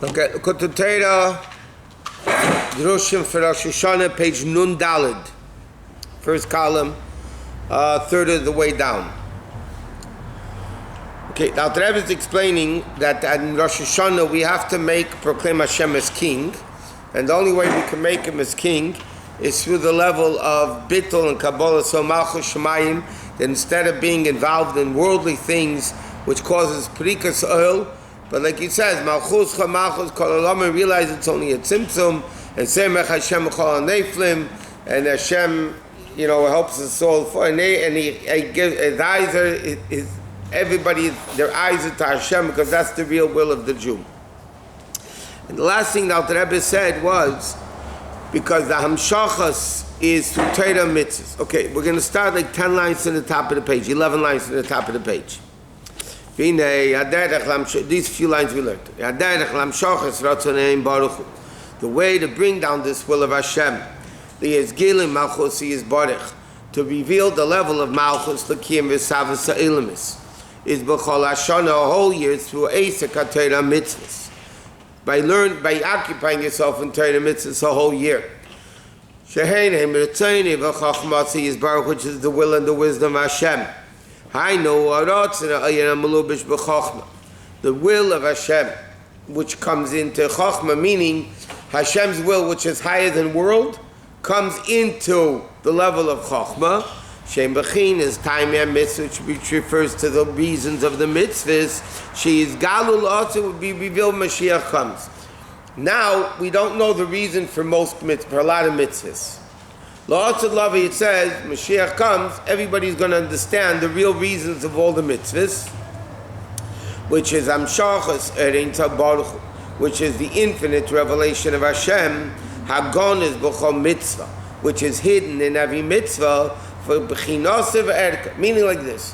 Okay, Likkutei Torah, Roshim for Rosh Hashanah, page Nun Daled, first column, third of the way down. Okay, now the Rabbi is explaining that in Rosh Hashanah we have to proclaim Hashem as king, and the only way we can make him as king is through the level of bittul and kabbalah, so malchus shemayim, that instead of being involved in worldly things which causes prikas oil, but like he says, malchus chamalchus kol olam, realize it's only a tzimtzum, and semech Hashem chol neflim, and Hashem, helps us all. And he gives his eyes are everybody, their eyes are to Hashem because that's the real will of the Jew. And the last thing that the Rebbe said was because the hamshachas is through Torah mitzvahs. Okay, we're going to start like 10 lines to the top of the page, 11 lines to the top of the page. These few lines we learned. The way to bring down this will of Hashem, to reveal the level of Malchus, is b'chol Hashanah, a whole year through Eisek HaTorah mitzvahs. By occupying yourself in Torah mitzvahs a whole year. Which is the will and the wisdom of Hashem. The will of Hashem, which comes into Chochmah, meaning Hashem's will, which is higher than world, comes into the level of Chochmah. Shem Bechin is time mitzvah, which refers to the reasons of the mitzvahs. She is Galul also would be revealed Mashiach comes. Now we don't know the reason for for a lot of mitzvahs. La'atzad Lavi, it says Mashiach comes, everybody's going to understand the real reasons of all the mitzvahs, which is Amshachas Erein Baruch, which is the infinite revelation of Hashem. Hagon is B'chol mitzvah, which is hidden in every mitzvah. For B'chinosiv Erka, meaning like this: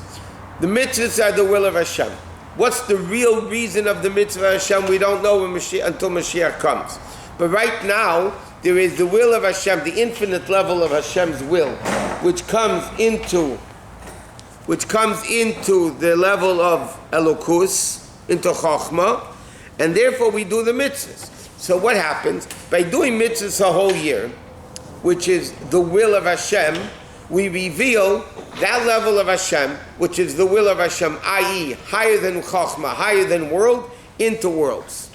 the mitzvahs are the will of Hashem. What's the real reason of the mitzvah of Hashem? We don't know until Mashiach comes. But right now, there is the will of Hashem, the infinite level of Hashem's will, which comes into the level of Elokus, into Chochmah, and therefore we do the mitzvahs. So what happens? By doing mitzvahs a whole year, which is the will of Hashem, we reveal that level of Hashem, which is the will of Hashem, i.e., higher than Chochmah, higher than world, into worlds.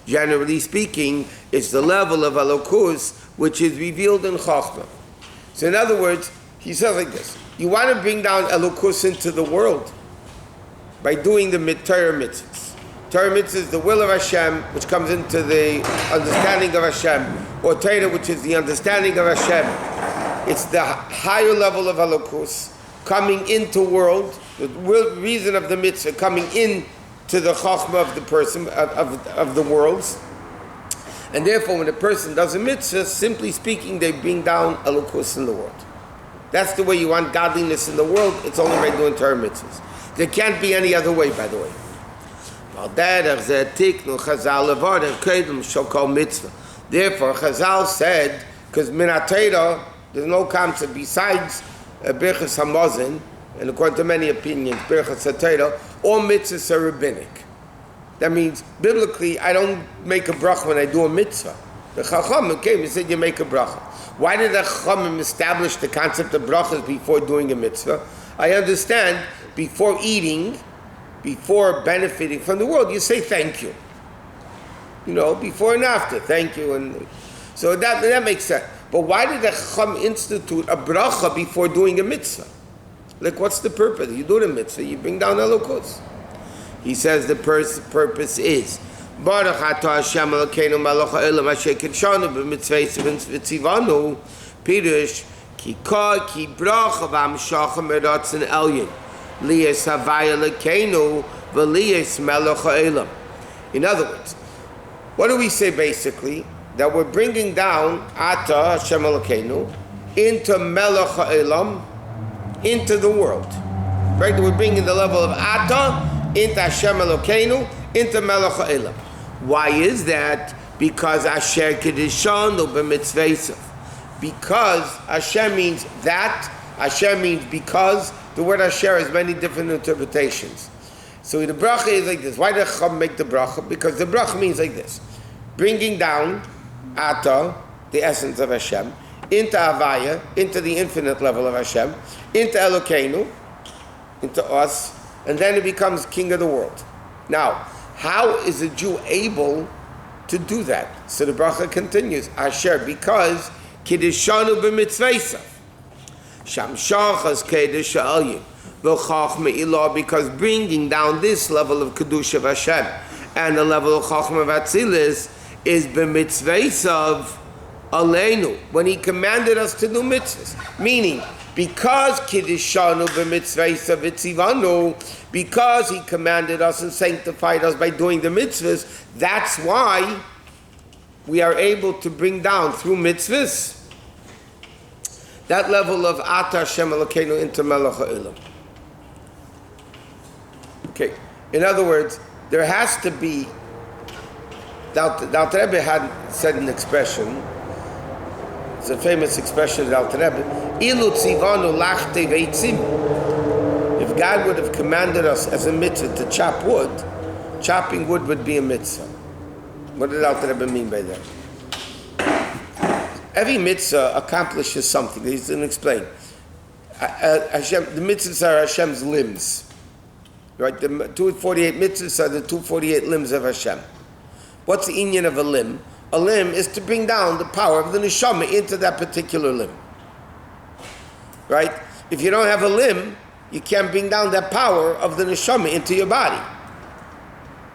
Generally speaking, it's the level of Elokus which is revealed in Chochmah. So in other words, he says like this: you want to bring down Elokus into the world by doing the Torah mitzvahs. Torah mitzvah is the will of Hashem, which comes into the understanding of Hashem, or Torah, which is the understanding of Hashem. It's the higher level of Elokus coming into world, the reason of the mitzvah coming into the Chochmah of the person, of the worlds. And therefore, when a person does a mitzvah, simply speaking, they bring down Elokus in the world. That's the way you want godliness in the world. It's only by doing Torah mitzvahs. There can't be any other way, by the way. Therefore, Chazal said, because Minat Torah, there's no concept besides Birchas Hamazon, and according to many opinions, Birchas HaTorah, all mitzvahs are rabbinic. That means, biblically, I don't make a bracha when I do a mitzvah. The Chachamim came and said you make a bracha. Why did the Chachamim establish the concept of brachas before doing a mitzvah? I understand, before eating, before benefiting from the world, you say thank you. Before and after, thank you. And so that makes sense. But why did the Chacham institute a bracha before doing a mitzvah? Like, what's the purpose? You do the mitzvah, you bring down Elokus. He says the purpose is Baruch atah Hashem Elokeinu melech ha'olam asher kidshanu b'mitzvayis v'tzivanu pirush ki bracha v'hamshacha meratzon elyon. In other words, what do we say basically? That we're bringing down Ata Hashem Elokeinu into Melech HaElam, into the world. Right? We're bringing the level of Ata into Hashem Elokeinu, into Melech HaElam. Why is that? Because Asher Kedishanu b'mitzvaysav. Because Hashem means that, Hashem means because, the word asher has many different interpretations. So the bracha is like this. Why did Chacham make the bracha? Because the bracha means like this. Bringing down Ata, the essence of Hashem, into Havaya, into the infinite level of Hashem, into Elokeinu, into us, and then it becomes king of the world. Now, how is a Jew able to do that? So the bracha continues, Asher, because Kiddishanu b'mitzvaysav, Shamshachas Kiddush Ha'alyin, V'chachma ilah, because bringing down this level of Kiddush of Hashem and the level of Chachma of Atzilis is b'mitzvaysav aleinu, when he commanded us to do mitzvahs. Meaning, because Kiddishanu b'mitzvaysav v'tzivanu, because he commanded us and sanctified us by doing the mitzvahs, that's why we are able to bring down through mitzvahs that level of Ata Hashem Elokeinu into Melech HaOlam. Okay, in other words, there has to be, the Alter Rebbe had said an expression, it's a famous expression of the Alter Rebbe, Ilu tzivanu lachte veitzim. If God would have commanded us as a mitzvah to chop wood, chopping wood would be a mitzvah. What did Alter Rebbe mean by that? Every mitzvah accomplishes something. He's going to explain. Hashem, the mitzvahs are Hashem's limbs. Right? The 248 mitzvahs are the 248 limbs of Hashem. What's the inyan of a limb? A limb is to bring down the power of the neshama into that particular limb. Right? If you don't have a limb, you can't bring down that power of the neshama into your body.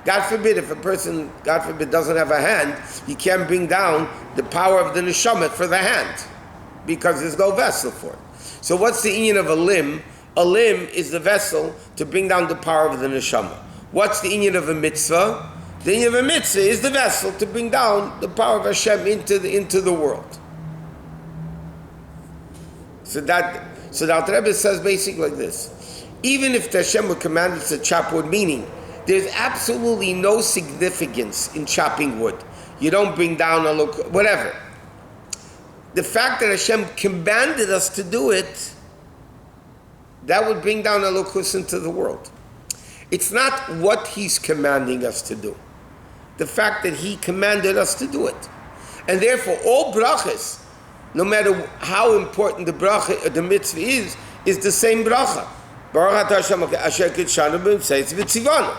God forbid, if a person, God forbid, doesn't have a hand, you can't bring down the power of the neshama for the hand, because there's no vessel for it. So what's the inyan of a limb? A limb is the vessel to bring down the power of the neshama. What's the inyan of a mitzvah? The inyan of a mitzvah is the vessel to bring down the power of Hashem into the world. So the Alter Rebbe says basically like this. Even if the Hashem would command us to chop wood, meaning there's absolutely no significance in chopping wood. You don't bring down a look, whatever. The fact that Hashem commanded us to do it, that would bring down a lokus into the world. It's not what He's commanding us to do. The fact that He commanded us to do it. And therefore, all brachas, no matter how important the bracha, the mitzvah is the same bracha. Baruch atah Hashem asher kitshanu b'mitzvayis v'tzivanu.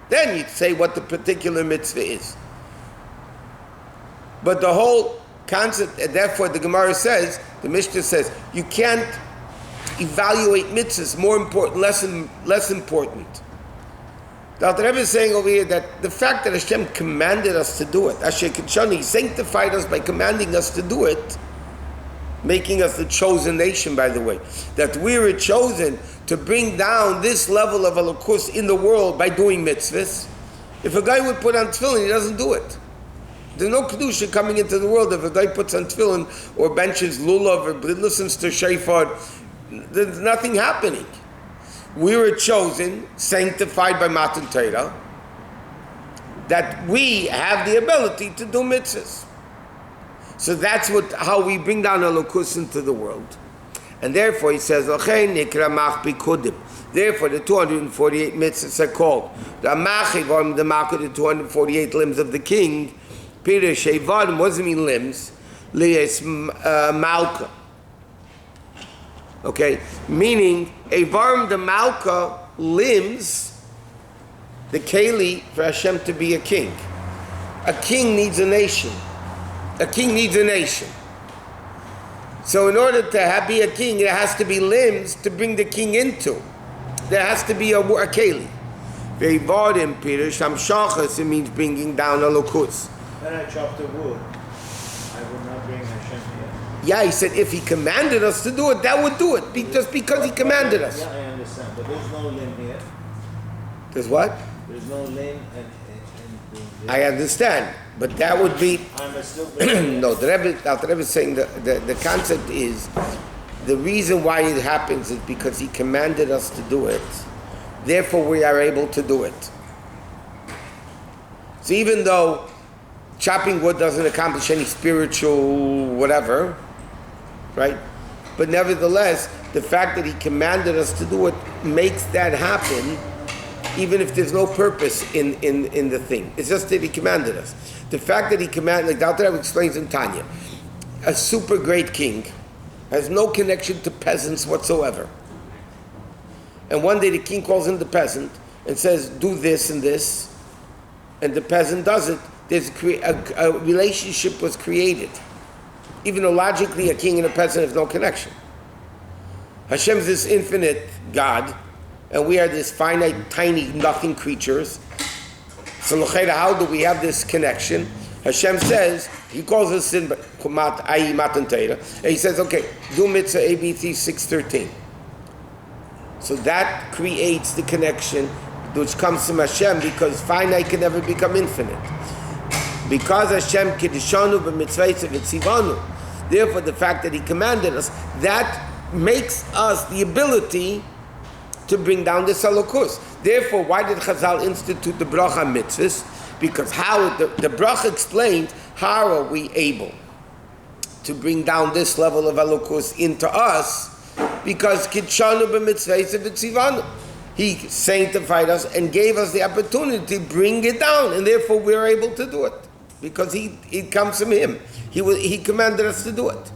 Then you'd say what the particular mitzvah is. But the whole concept, and therefore the Gemara says, the Mishnah says, you can't evaluate mitzvahs, more important, less important. The Alter Rebbe is saying over here that the fact that Hashem commanded us to do it, Asher Kitshanu, He sanctified us by commanding us to do it, making us the chosen nation, by the way, that we were chosen to bring down this level of Elokus in the world by doing mitzvahs. If a guy would put on tefillin, he doesn't do it. There's no kedusha coming into the world if a guy puts on tefillin or benches lulav or listens to Shofar. There's nothing happening. We were chosen, sanctified by Matan Torah, that we have the ability to do mitzvahs. So that's how we bring down Elokus into the world. And therefore he says, therefore the 248 mitzvahs are called the Amachiv, or the Makod, the 248 limbs of the king. Pirish Evadim, what does it mean limbs? Lies Malka. Okay, meaning Evarim the Malka, limbs, the Keli for Hashem to be a king. A king needs a nation. A king needs a nation. So in order to be a king, there has to be limbs to bring the king into. There has to be a keli. Ve'vadim pirish hamshachas, it means bringing down a lokus. When I chop the wood, I will not bring Hashem here. Yeah, he said if he commanded us to do it, that would do it. Just because he commanded us. Yeah, I understand. But there's no limb here. There's what? There's no limb and I understand. But that would be... no, the Rebbe is saying the concept is, the reason why it happens is because he commanded us to do it. Therefore we are able to do it. So even though chopping wood doesn't accomplish any spiritual whatever, right? But nevertheless, the fact that he commanded us to do it makes that happen, even if there's no purpose in the thing. It's just that he commanded us. The fact that he commanded, like Dr. Rebbe explains in Tanya, a super great king has no connection to peasants whatsoever. And one day the king calls in the peasant and says, do this and this, and the peasant does it. There's a relationship was created. Even though logically a king and a peasant have no connection. Hashem is this infinite God, and we are this finite, tiny, nothing creatures. So how do we have this connection? Hashem says, he calls us in Matan Torah, and he says, okay, do mitzvah ABC 6:13. So that creates the connection which comes from Hashem, because finite can never become infinite. Because Hashem kiddushanu b'mitzvayis v'tzivanu, therefore the fact that he commanded us, that makes us the ability to bring down the Elokus. Therefore, why did Chazal institute the bracha mitzvahs? Because how the bracha explained how are we able to bring down this level of Elokus into us, because kiddushanu b'mitzvayis v'tzivanu, he sanctified us and gave us the opportunity to bring it down, and therefore we are able to do it because it comes from him. He commanded us to do it.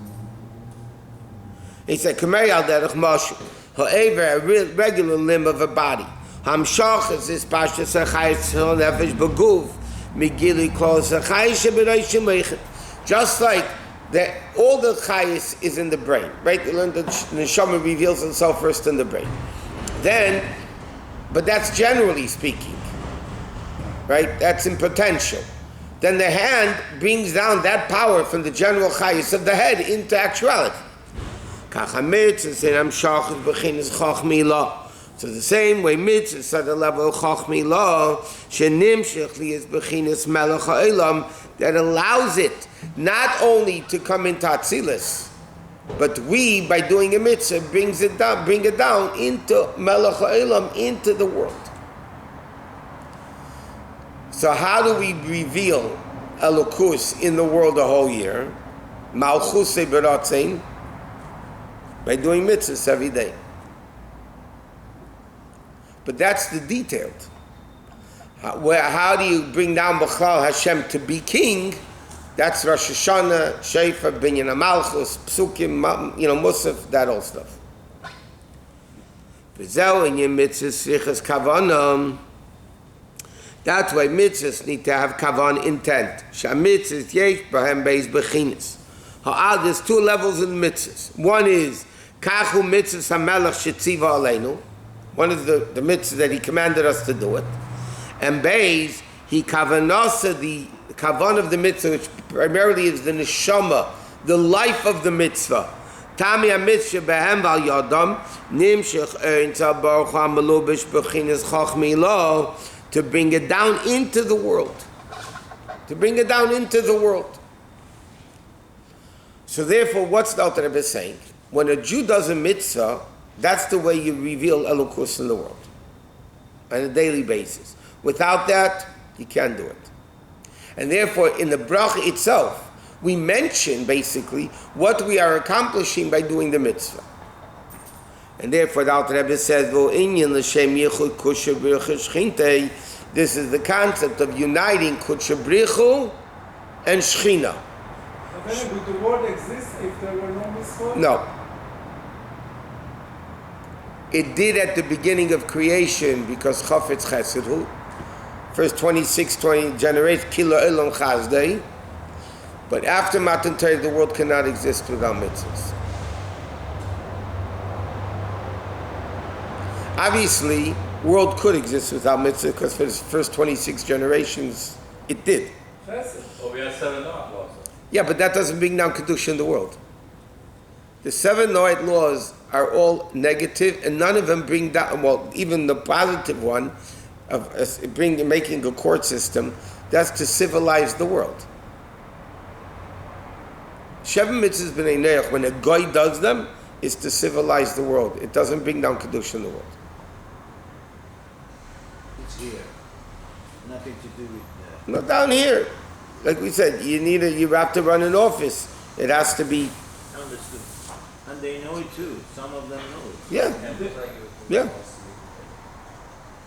He said, "Kamei al derech Moshe, however, a regular limb of a body. Hamshach is this pashas achayis nefesh beguv migili klos achayis shebereish meichet." Just like all the chayis is in the brain, right? You learn that the neshama reveals itself first in the brain. Then, but that's generally speaking, right? That's in potential. Then the hand brings down that power from the general chayis of the head into actuality. So the same way mitzvah is at the level of chachmilah, shenimshech li is bechinas melech ha'olam, that allows it not only to come into Atzilus, but we, by doing a mitzvah, bring it down into melech ha'olam, into the world. So how do we reveal Elokus in the world the whole year? Malchus beratzin, by doing mitzvahs every day. But that's the detailed. How do you bring down B'chlal Hashem to be king? That's Rosh Hashanah, Shofar, Binyan Malchus, Psukim, Musaf, that all stuff. V'zeu in your mitzvahs svichas kavanah. That's why mitzvahs need to have kavan intent. Shamitzvahs yesh b'hem beis bechinas. There's two levels in mitzvahs. One is kachu mitzvahs hamelech shetziva aleinu. One is the mitzvah that he commanded us to do it. And beis, he kavanasa, the kavan of the mitzvah, which primarily is the neshama, the life of the mitzvah. Tami ha-mitzvah b'hem val yadam, nimshech ein tzal baruch ha-melubish b'chinas chachmilah, to bring it down into the world. To bring it down into the world. So therefore, what's the Alter Rebbe saying? When a Jew does a mitzvah, that's the way you reveal Elokus in the world. On a daily basis. Without that, you can't do it. And therefore, in the bracha itself, we mention basically what we are accomplishing by doing the mitzvah. And therefore, the Alter Rebbe says, this is the concept of uniting Kudsha Brichu and Shechina. But then would the world exist if there were no mitzvot? No. It did at the beginning of creation because Chafetz Chesed Hu. First 20 generations, Kila Elam Chazdei. But after Matan Torah, the world cannot exist without mitzvahs. Obviously, world could exist without mitzvah because for the first 26 generations, it did. Well, we had 7 laws also. Yeah, but that doesn't bring down Kedusha in the world. The 7 Noahide laws are all negative, and none of them bring down, well, even the positive one of making a court system, that's to civilize the world. Sheva mitzvahs b'nei Noach, when a guy does them, is to civilize the world. It doesn't bring down Kedusha in the world. It's here. Nothing to do with Not down here. Like we said, you have to run an office. It has to be. Understood. And they know it too. Some of them know it. Yeah. Yeah.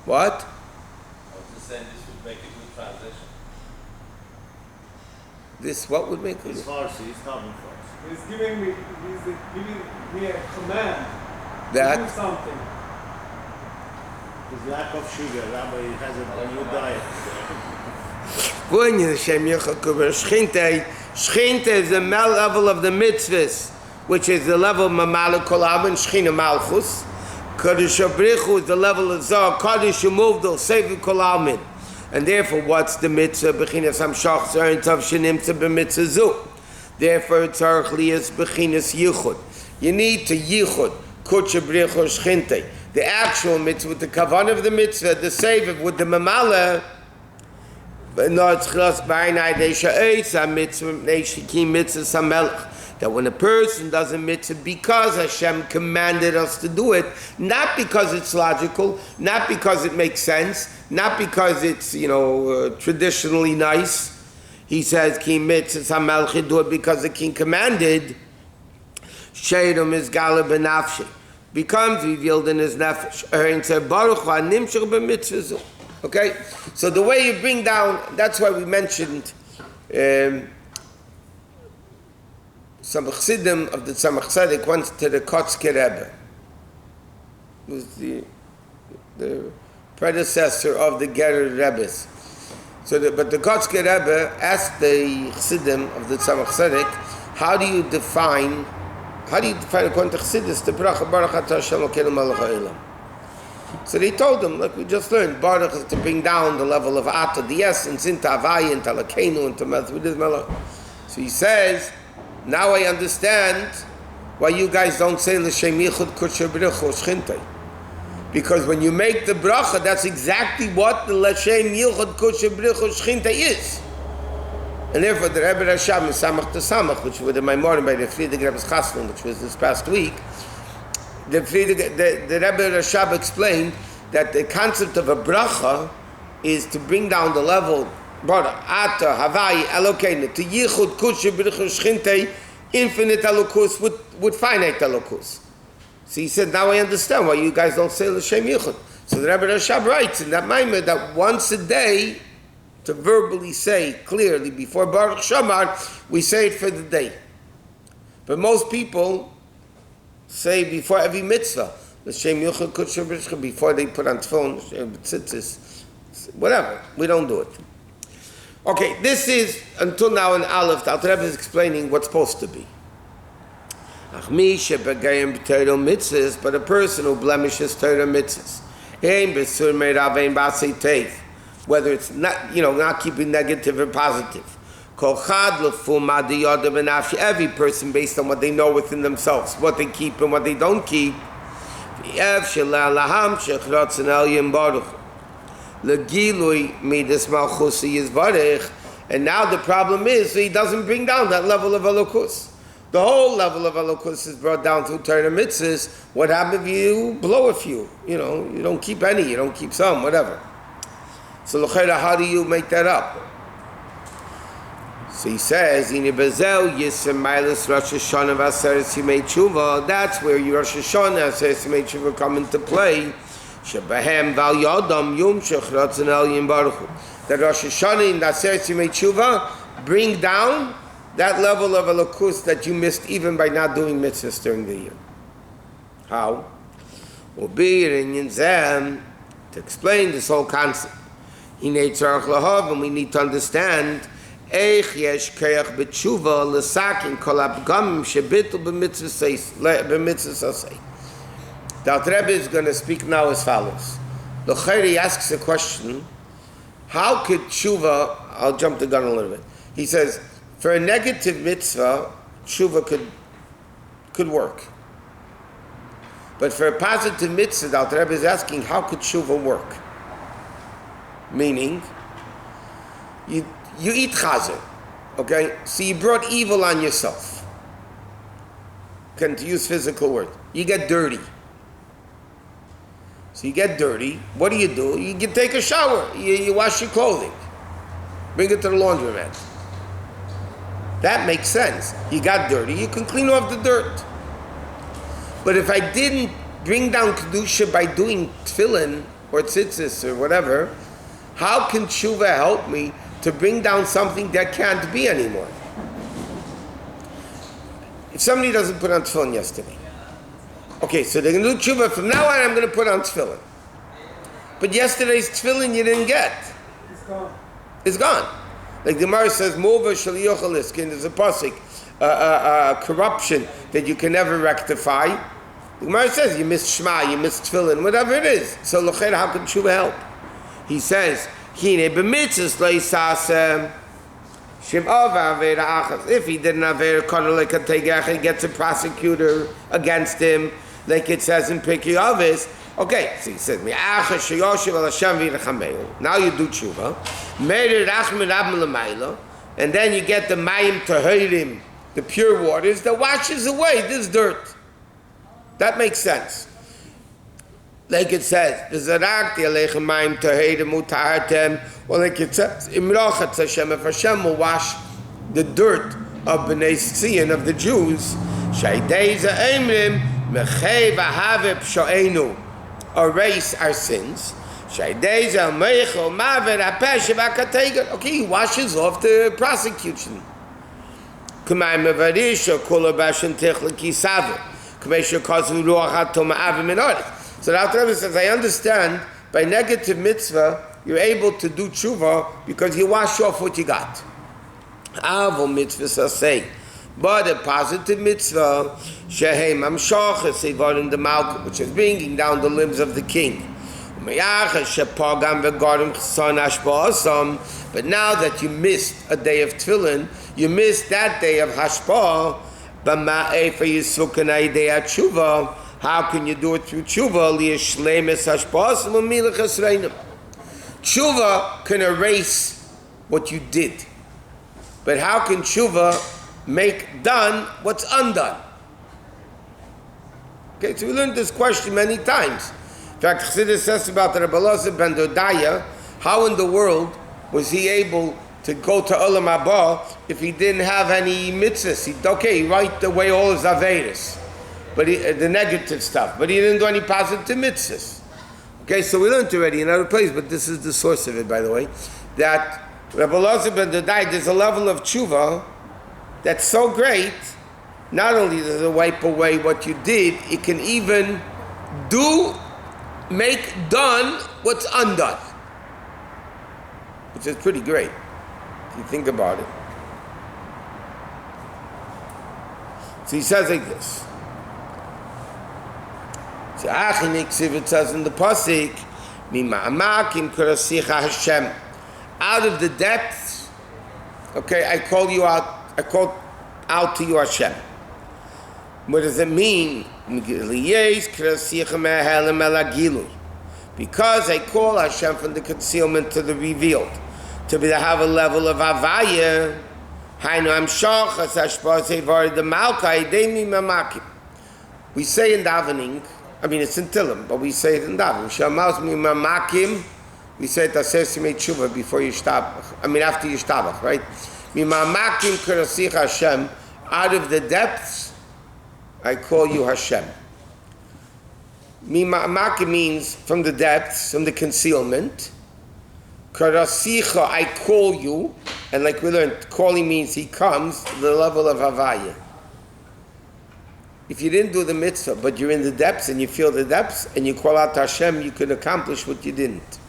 What? I was just saying this would make a good transition. This what would make It's it? Farsi, it's not in Farsi. He's giving me a command. Do That something. His lack of sugar, Rabbi has a new diet. when you Shem Yechakuber Shchinte, Shchinte is the level of the mitzvahs, which is the level of Mamala Kolam and Shchina Malchus. Kodesh Abrichu is the level of Zohar. Kodesh Umuvdal, Sevi Kolamin. And therefore, what's the mitzvah? Bechinas Hamshach Zayin Tav Shenimtza B'mitzvah Zu. Therefore, it's Archlias Bechinas Yichud. You need to Yichud, Kodesh Abrichu Shchinte. The actual mitzvah, with the kavan of the mitzvah, the savor with the mamala, that when a person does a mitzvah because Hashem commanded us to do it, not because it's logical, not because it makes sense, not because it's traditionally nice. He says ki mitzvah samelch, do it because the king commanded. Sheidom is galab benafshi, becomes revealed in his nefesh. Okay, so the way you bring down, that's why we mentioned some Chassidim of the Tzemach Tzedek went to the Kotzker Rebbe, who was the predecessor of the Gerer Rebbes. But the Kotzker Rebbe asked the Chassidim of the Tzemach Tzedek, how do you define according to Chassidus the bracha Baruch Atah Hashem Elokeinu Melech Haolam? So they told him, like we just learned, Baruch is to bring down the level of Atah, the essence, into Havaya, into Elokeinu, into Melech. So he says, now I understand why you guys don't say L'Shem Yichud Kudsha B'Richu Shchintei. Because when you make the bracha, that's exactly what the L'Shem Yichud Kudsha B'Richu Shchintei is. And therefore, the Rebbe Rashab in Samach to Samach, which was the Maimorim by the Friedrich Rebbe's Chassidus, which was this past week, the Rebbe Rashab explained that the concept of a bracha is to bring down the level, Ata, Havai, Elokeinu, to Yichud, Kudsha, B'Richu, Shchintei, infinite Elokus with finite Elokus. So he said, now I understand why you guys don't say L'Shem Yichud. So the Rebbe Rashab writes in that Maimer that once a day, to verbally say clearly before Baruch Shamar, we say it for the day. But most people say before every mitzvah, L'Shem Yichud Kudsha B'Richu, before they put on tefillin, tzitzis, whatever. We don't do it. Okay, this is, until now in Aleph, the Alter Rebbe is explaining what's supposed to be. But a person who blemishes Torah mitzvahs, whether it's not keeping negative or positive. Every person based on what they know within themselves, what they keep and what they don't keep. And now the problem is, so he doesn't bring down that level of Elokus. The whole level of Elokus is brought down through Torah mitzvahs. What happens if you blow a few? You don't keep any, you don't keep some, whatever. So l'chayra, how do you make that up? So he says, that's where your Rosh Hashanah, Aseres Yimei Tshuva come into play. That Rosh Hashanah and Aseres Yimei Tshuva bring down that level of Elokus that you missed even by not doing mitzvahs during the year. How? To explain this whole concept, and we need to understand the Alter Rebbe is going to speak now as follows. The Chayri asks a question, how could tshuva, I'll jump the gun a little bit. He says, for a negative mitzvah, tshuva could work. But for a positive mitzvah, the Alter Rebbe is asking, how could tshuva work? Meaning, you eat chazer, okay? So you brought evil on yourself. To use physical word. You get dirty. So you get dirty. What do? You take a shower. You wash your clothing. Bring it to the laundromat. That makes sense. You got dirty. You can clean off the dirt. But if I didn't bring down Kedusha by doing tefillin or tzitzis or whatever, how can tshuva help me to bring down something that can't be anymore? If somebody doesn't put on tefillin yesterday, okay, so they're going to do tshuva. From now on, I'm going to put on tefillin. But yesterday's tefillin you didn't get. It's gone. It's gone. Like the Gemara says, Mova shel yochaliskin, there's a pasuk, corruption that you can never rectify. The Gemara says, you missed Shema, you missed tefillin, whatever it is. So, l'chera, how can tshuva help? He says, Hine b'mitzvahs lo yisasem, shem ova avera achas. If he didn't have a Likkutei, he gets a prosecutor against him, like it says in Pirkei Avos. Okay, so he says, Mi'achas sheyoshev al Hashem v'yirachameu. Now you do tshuva. Meir rachmin rabim l'mayla, and then you get the mayim tahirim, the pure waters that washes away this dirt. That makes sense. Like it says, v'zarakti aleichem mayim tahirim utahartem, or like it says, imrochatz Hashem, if Hashem will wash the dirt of Bnei Tzion, of the Jews, shaydei za'emrim, mechei v'haveh psho'enu, erase our sins. Okay, he washes off the prosecution. So the Alter Rebbe says, I understand by negative mitzvah you're able to do tshuva because you wash off what you got. Avo mitzvah say. But a positive mitzvah, shehem amshachas evarim the malchut, which is bringing down the limbs of the king. But now that you missed a day of tefillin, you missed that day of hashpah. How can you do it through tshuva? Tshuva can erase what you did, but how can tshuva make done what's undone? Okay, so we learned this question many times. In fact, Chassidus says about the Rabbi Yosef ben Dodaya, how in the world was he able to go to Olam Haba if he didn't have any mitzvahs? He wiped away all his averis, but the negative stuff, but he didn't do any positive mitzvahs. Okay, so we learned already in other places, but this is the source of it, by the way, that Rabbi Yosef ben Dodaya, there's a level of tshuva that's so great, not only does it wipe away what you did, it can even make done what's undone. Which is pretty great, if you think about it. So he says like this. So it says in the pasuk, Hashem, out of the depths, okay, I call you out. I call out to you, Hashem. What does it mean? Because I call Hashem from the concealment to the revealed, to have a level of Havaya. We say in davening, I mean it's in Tillim, but we say it in davening. We say it as before you shtabach. I mean after you shtabach, right? Hashem, out of the depths, I call you Hashem. Mima'amakim means from the depths, from the concealment. Karasicha, I call you, and like we learned, calling means he comes to the level of Havaya. If you didn't do the mitzvah, but you're in the depths and you feel the depths, and you call out to Hashem, you can accomplish what you didn't.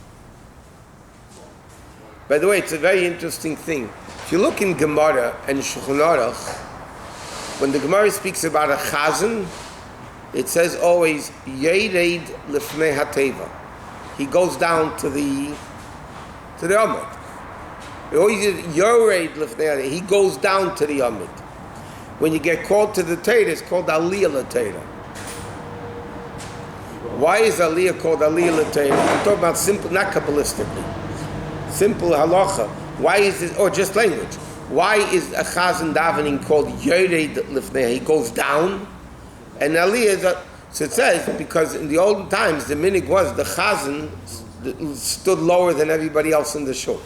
By the way, it's a very interesting thing. If you look in Gemara and Shulchan Aruch, when the Gemara speaks about a chazan, it says always Yered Lifnei Hateva. He goes down to the Amud. It always is Yored Lifnei Hateva. He goes down to the Amud. When you get called to the Torah, it's called Aliyah L'Torah. Why is Aliyah called Aliyah L'Torah? I'm talking about simple, not Kabbalistically. Simple halacha. Why is this, or just language? Why is a chazan davening called Yored Lifnei? He goes down, and Aliyah. So it says because in the olden times the minig was the chazan stood lower than everybody else in the shul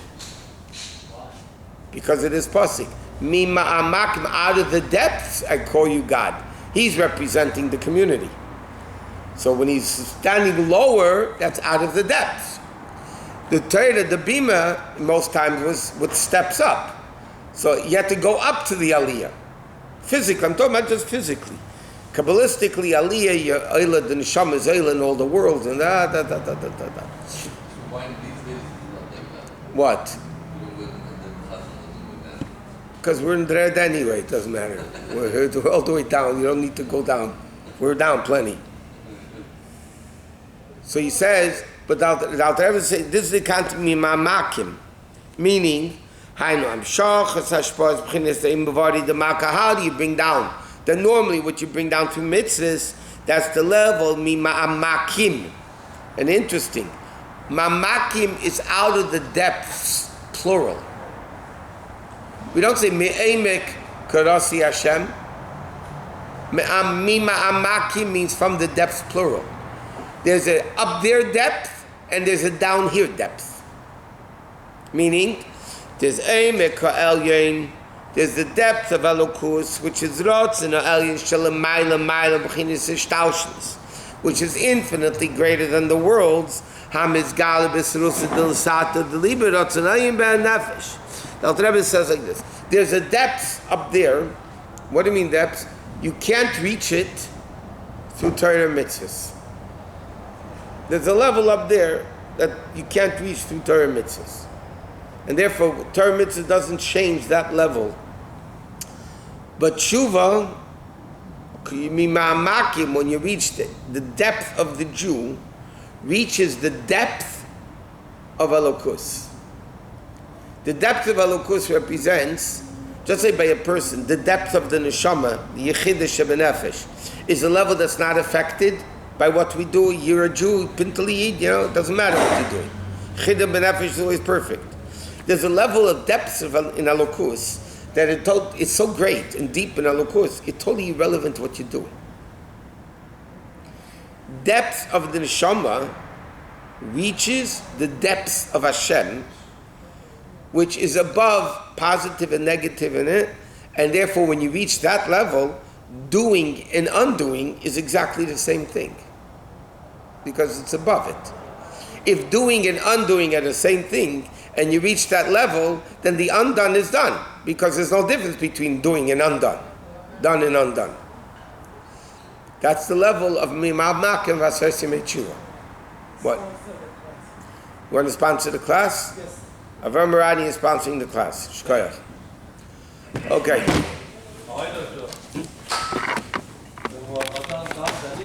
because it is pasuk. Mima'amakim, out of the depths I call you God. He's representing the community. So when he's standing lower, that's out of the depths. The Torah, the Bima, most times was with steps up. So you had to go up to the Aliyah. Physically, I'm talking about just physically. Kabbalistically, Aliyah, your Eila, the Neshama is Eila in all the worlds, and Why these days is not like that? What? You don't live in the Chassidus with that. Because we're in Dred anyway, it doesn't matter. We're all the way down, you don't need to go down. We're down plenty. So he says, but without ever saying, this is the kind of mamakim, meaning, how do you bring down? Then normally what you bring down through mitzvahs, that's the level, mamakim. And interesting, mamakim is out of the depths, plural. We don't say me'emek karasi Hashem. Ma'amakim means from the depths, plural. There's a up there depth and there's a down here depth. Meaning, there's emek ha'elyon, there's the depth of Elokus, which is Rotz and ha'elyon shalom ma'ila b'chinas hishtaushnis, which is infinitely greater than the worlds. Hamizgal b'srusa d'l'sata d'liber Rotz and ha'elyon be'nefesh. The Rebbe says like this: there's a depth up there. What do you mean depth? You can't reach it through Torah mitzvahs. There's a level up there that you can't reach through Torah mitzvahs. And therefore, Torah mitzvah doesn't change that level. But tshuva, when you reach the depth of the Jew, reaches the depth of Elokus. The depth of Elokus represents, just like by a person, the depth of the neshama, the yechidah shebenefesh, is a level that's not affected by what we do. You're a Jew, pintali, it doesn't matter what you're doing. Yechidah benefesh is always perfect. There's a level of depth in Elokus that it's so great and deep in Elokus, it's totally irrelevant to what you do. Depth of the neshama reaches the depths of Hashem, which is above positive and negative in it, and therefore when you reach that level, doing and undoing is exactly the same thing, because it's above it. If doing and undoing are the same thing, and you reach that level, then the undone is done, because there's no difference between doing and undone, done and undone. That's the level of Mima'mak and Vasesim Echua. What? You want to sponsor the class? Yes. Avram Marani is sponsoring the class. Shkoyach. Okay. Heute